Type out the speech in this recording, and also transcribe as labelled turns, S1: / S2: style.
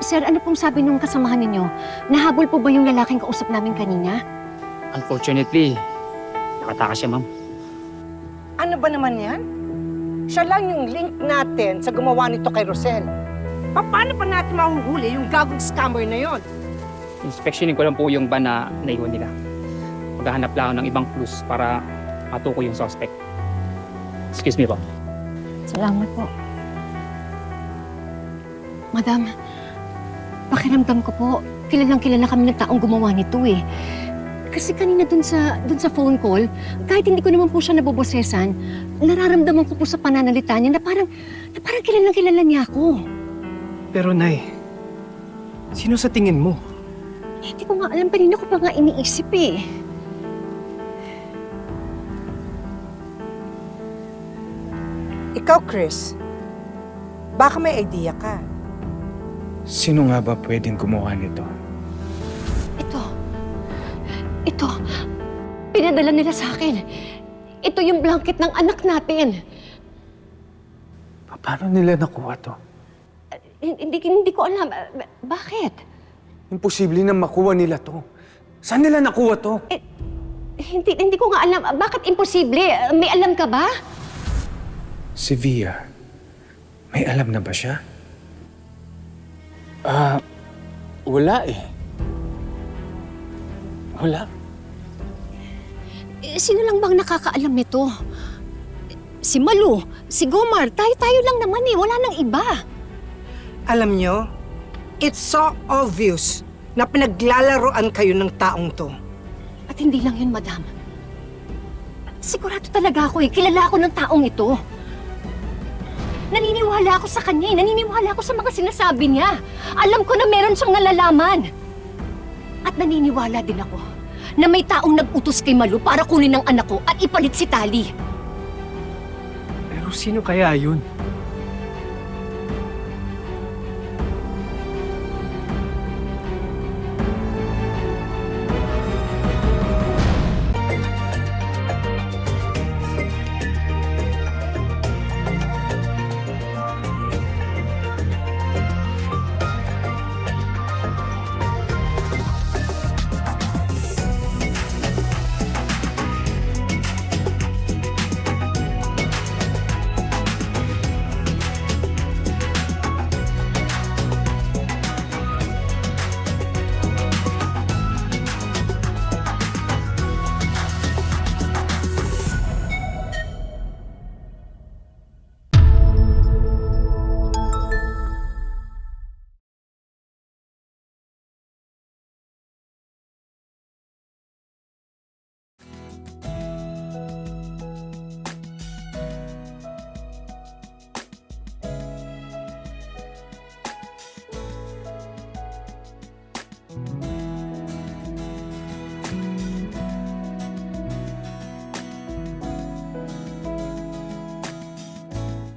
S1: Sir, ano pong sabi nung kasamahan ninyo? Nahabol po ba yung lalaking kausap namin kanina?
S2: Unfortunately, nakatakas siya, ma'am.
S3: Ano ba naman yan? Siya lang yung link natin sa gumawa nito kay Rosel. Paano pa natin mahuhuli yung gagawing scammer na yon?
S2: Inspeksyonin ko lang po yung van na naiwan nila. Maghahanap lang ako ng ibang clues para matukoy yung suspect. Excuse me po.
S1: Salamat po. Madam, pakiramdam ko po, kilalang-kilala kami ng taong gumawa nito eh. Kasi kanina dun sa phone call, kahit hindi ko naman po siya nabobosesan, nararamdaman ko po sa pananalita niya na parang kilalang-kilala niya ako.
S4: Pero Nay, sino sa tingin mo?
S1: Eh, hindi ko nga alam, kanina ko pa nga iniisip eh.
S3: Ikaw, Chris, baka may idea ka.
S4: Sino nga ba pwedeng gumawa nito?
S1: Ito, pinadala nila sa akin. Ito yung blanket ng anak natin.
S4: Paano nila nakuha to?
S1: Hindi ko alam. Bakit?
S4: Imposible na makuha nila to. Saan nila nakuha to?
S1: Hindi ko nga alam. Bakit imposible? May alam ka ba?
S4: Si Via, may alam na ba siya? Wala eh. Wala.
S1: Sino lang bang nakakaalam nito? Si Malu, si Gomar, tayo lang naman eh. Wala nang iba.
S3: Alam nyo, it's so obvious na pinaglalaroan kayo ng taong to.
S1: At hindi lang yun, madam. Sigurado talaga ako eh. Kilala ako ng taong ito. Naniniwala ako sa kanya eh. Naniniwala ako sa mga sinasabi niya. Alam ko na meron siyang nalalaman. At naniniwala din ako na may taong nag-utos kay Malu para kunin ang anak ko at ipalit si Tali.
S4: Pero sino kaya yun?